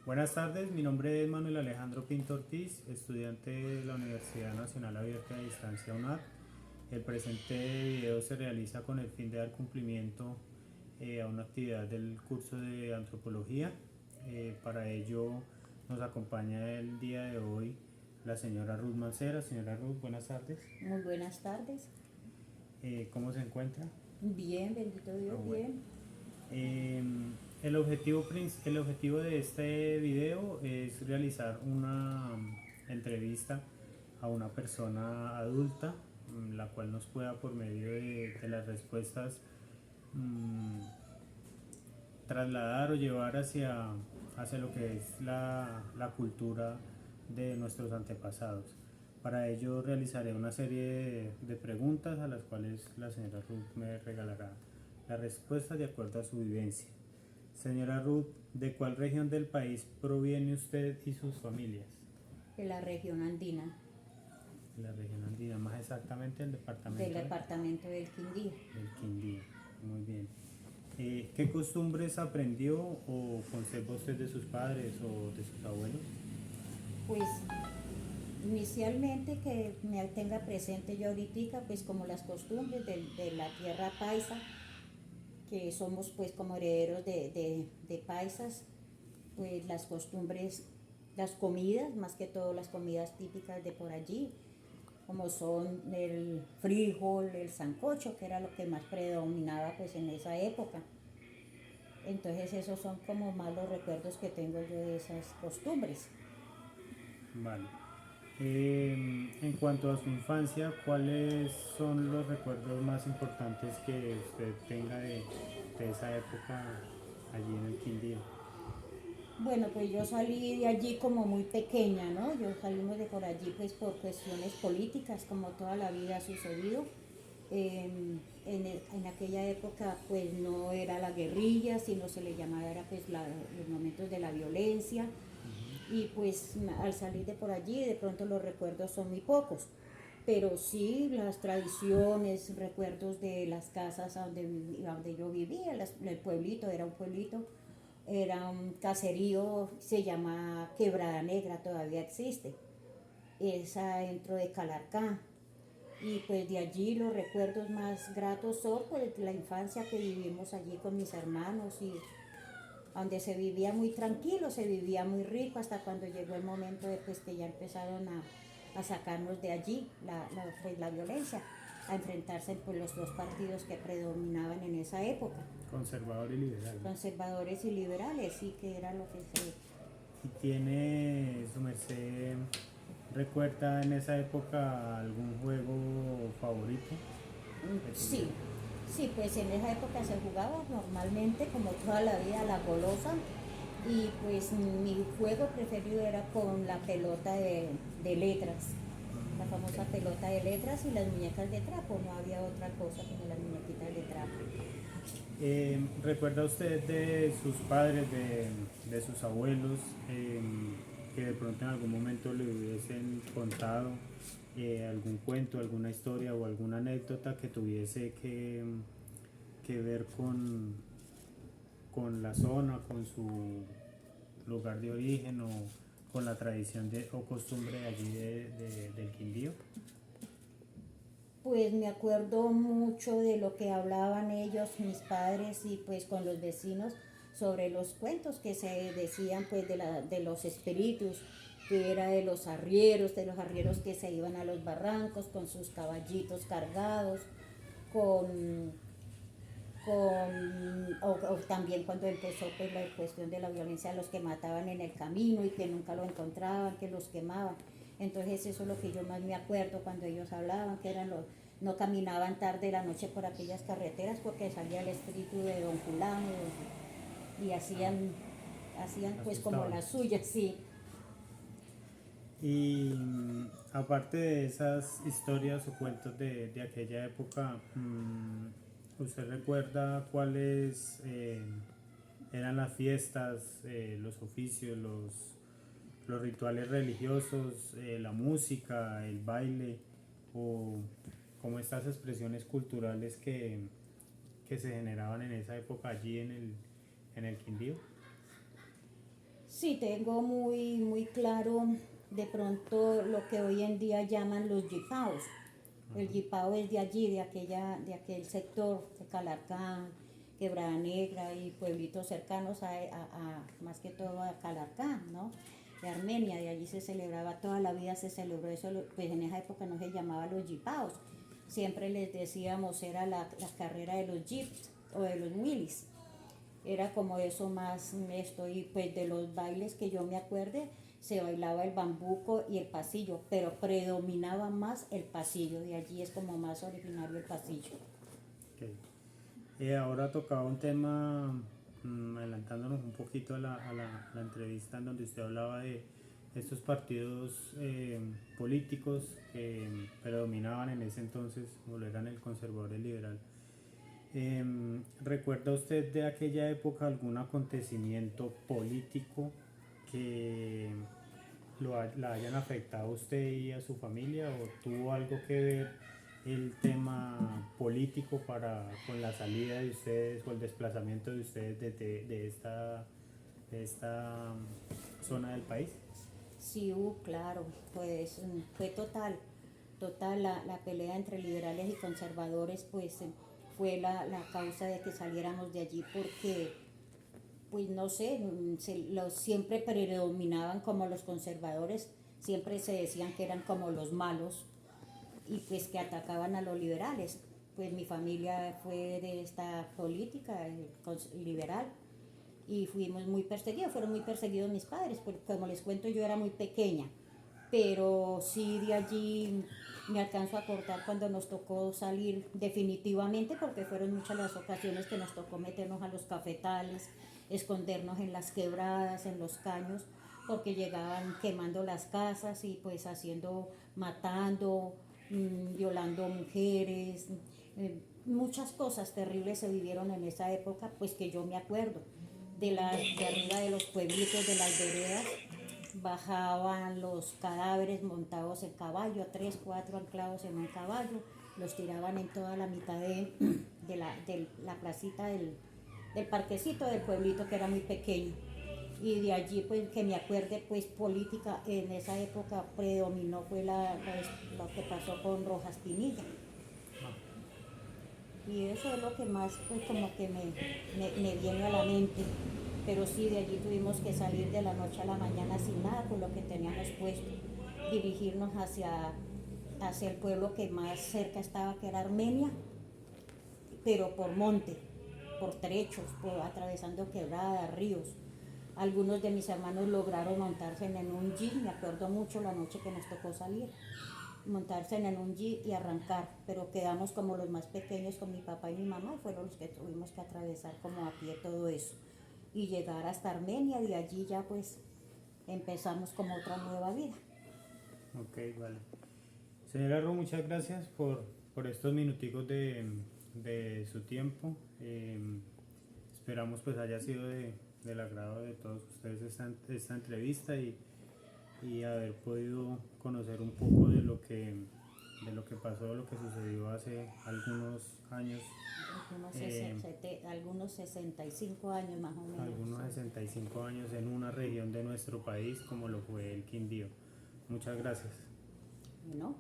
Buenas tardes, mi nombre es Manuel Alejandro Pinto Ortiz, estudiante de la Universidad Nacional Abierta de Distancia UNAD. El presente video se realiza con el fin de dar cumplimiento a una actividad del curso de antropología. Para ello nos acompaña el día de hoy la señora Ruth Mancera. Señora Ruth, buenas tardes. Muy buenas tardes. ¿Cómo se encuentra? Bien, bendito Ah, Dios, bueno. bien. El objetivo de este video es realizar una entrevista a una persona adulta, la cual nos pueda por medio de las respuestas mm, trasladar o llevar hacia lo que es la cultura de nuestros antepasados. Para ello realizaré una serie de preguntas a las cuales la señora Ruth me regalará la respuesta de acuerdo a su vivencia. Señora Ruth, ¿de cuál región del país proviene usted y sus familias? De la región andina, La región andina, más exactamente el del departamento departamento del Quindío. del Quindío. Muy bien. ¿Qué costumbres aprendió o conserva usted de sus padres o de sus abuelos? Pues inicialmente que me tenga presente yo ahorita, pues como las costumbres de la tierra paisa, que somos pues como herederos de paisas, pues las costumbres, las comidas, más que todo las comidas típicas de por allí, como son el frijol, el sancocho, que era lo que más predominaba pues en esa época. Entonces esos son como más los recuerdos que tengo yo de esas costumbres. Vale. En cuanto a su infancia, ¿cuáles son los recuerdos más importantes que usted tenga de esa época allí en el Quindío? Bueno, pues yo salí de allí como muy pequeña, ¿no? Yo salimos de por allí pues por cuestiones políticas, como toda la vida ha sucedido. En aquella época pues no era la guerrilla, sino se le llamaba era pues los momentos de la violencia. Y pues al salir de por allí de pronto los recuerdos son muy pocos, pero sí las tradiciones, recuerdos de las casas donde yo vivía, el pueblito, era un pueblito, era un caserío, se llama Quebrada Negra, todavía existe, esa dentro de Calarcá. Y pues de allí los recuerdos más gratos son pues la infancia que vivimos allí con mis hermanos y donde se vivía muy tranquilo, se vivía muy rico hasta cuando llegó el momento de pues, que ya empezaron a sacarnos de allí pues, la violencia, a enfrentarse pues, los dos partidos que predominaban en esa época, Conservador y liberal. conservadores y liberales, sí que era lo que se... ¿Y tiene su merced, recuerda en esa época algún juego favorito que tuviera? Sí, sí, pues en esa época se jugaba normalmente como toda la vida la golosa y pues mi juego preferido era con la pelota de letras, la famosa pelota de letras y las muñecas de trapo, no había otra cosa como las muñequitas de trapo. ¿Recuerda usted de sus padres, de sus abuelos, que de pronto en algún momento le hubiesen contado algún cuento, alguna historia o alguna anécdota que tuviese que ver con la zona, con su lugar de origen o con la tradición o costumbre allí del Quindío? Pues me acuerdo mucho de lo que hablaban ellos, mis padres y pues con los vecinos sobre los cuentos que se decían pues de los espíritus, que era de los arrieros que se iban a los barrancos con sus caballitos cargados, con, o también cuando empezó pues la cuestión de la violencia, los que mataban en el camino y que nunca lo encontraban, que los quemaban. Entonces eso es lo que yo más me acuerdo cuando ellos hablaban, que eran los, no caminaban tarde de la noche por aquellas carreteras porque salía el espíritu de don fulano y hacían pues como Asustaban. las suyas, sí. Y aparte de esas historias o cuentos de aquella época, ¿usted recuerda cuáles eran las fiestas, los oficios, los rituales religiosos, la música, el baile o como estas expresiones culturales que se generaban en esa época allí en el Quindío? Sí, tengo muy claro de pronto lo que hoy en día llaman los jipaos. El jipao es de allí, de aquel sector de Calarcá, Quebrada Negra y pueblitos cercanos más que todo a Calarcá, ¿no? De Armenia, de allí se celebraba, toda la vida se celebró eso, pues en esa época no se llamaba los jipaos, siempre les decíamos era la carrera de los jeeps o de los willys. Era como eso más esto, y pues de los bailes que yo me acuerde, se bailaba el bambuco y el pasillo, pero predominaba más el pasillo, de allí es como más originario el pasillo. Okay. Ahora tocaba un tema, adelantándonos un poquito a la entrevista en donde usted hablaba de estos partidos políticos que predominaban en ese entonces, o eran el conservador y el liberal. ¿Recuerda usted de aquella época algún acontecimiento político que la hayan afectado a usted y a su familia, o tuvo algo que ver el tema político con la salida de ustedes o el desplazamiento de ustedes de esta zona del país? Sí, claro, pues fue total la pelea entre liberales y conservadores, pues fue la causa de que saliéramos de allí porque pues no sé, siempre predominaban como los conservadores, siempre se decían que eran como los malos y pues que atacaban a los liberales. Pues mi familia fue de esta política liberal y fuimos muy perseguidos, fueron muy perseguidos mis padres, porque como les cuento yo era muy pequeña, pero sí de allí me alcanzo a acordar cuando nos tocó salir definitivamente, porque fueron muchas las ocasiones que nos tocó meternos a los cafetales, escondernos en las quebradas, en los caños, porque llegaban quemando las casas y pues matando, violando mujeres, muchas cosas terribles se vivieron en esa época, pues que yo me acuerdo, de arriba de los pueblitos, de las veredas, bajaban los cadáveres montados en caballo, 3, 4 anclados en un caballo, los tiraban en toda la mitad de la placita del parquecito del pueblito que era muy pequeño. Y de allí, pues, que me acuerde, pues, política, en esa época predominó fue lo que pasó con Rojas Pinilla. Y eso es lo que más, pues, como que me viene a la mente. Pero sí, de allí tuvimos que salir de la noche a la mañana sin nada, con lo que teníamos puesto, dirigirnos hacia el pueblo que más cerca estaba, que era Armenia, pero por monte, por trechos, atravesando quebradas, ríos. Algunos de mis hermanos lograron montarse en un jeep, me acuerdo mucho la noche que nos tocó salir, montarse en un jeep y arrancar, pero quedamos como los más pequeños con mi papá y mi mamá, y fueron los que tuvimos que atravesar como a pie todo eso y llegar hasta Armenia, y de allí ya pues empezamos como otra nueva vida. Ok, vale. Señora Ro, muchas gracias por estos minuticos de su tiempo. Esperamos pues haya sido del agrado de todos ustedes esta entrevista y haber podido conocer un poco de lo que pasó, lo que sucedió hace algunos años. Algunos 65 años más o menos. Algunos 65 años en una región de nuestro país como lo fue el Quindío. Muchas gracias. ¿No?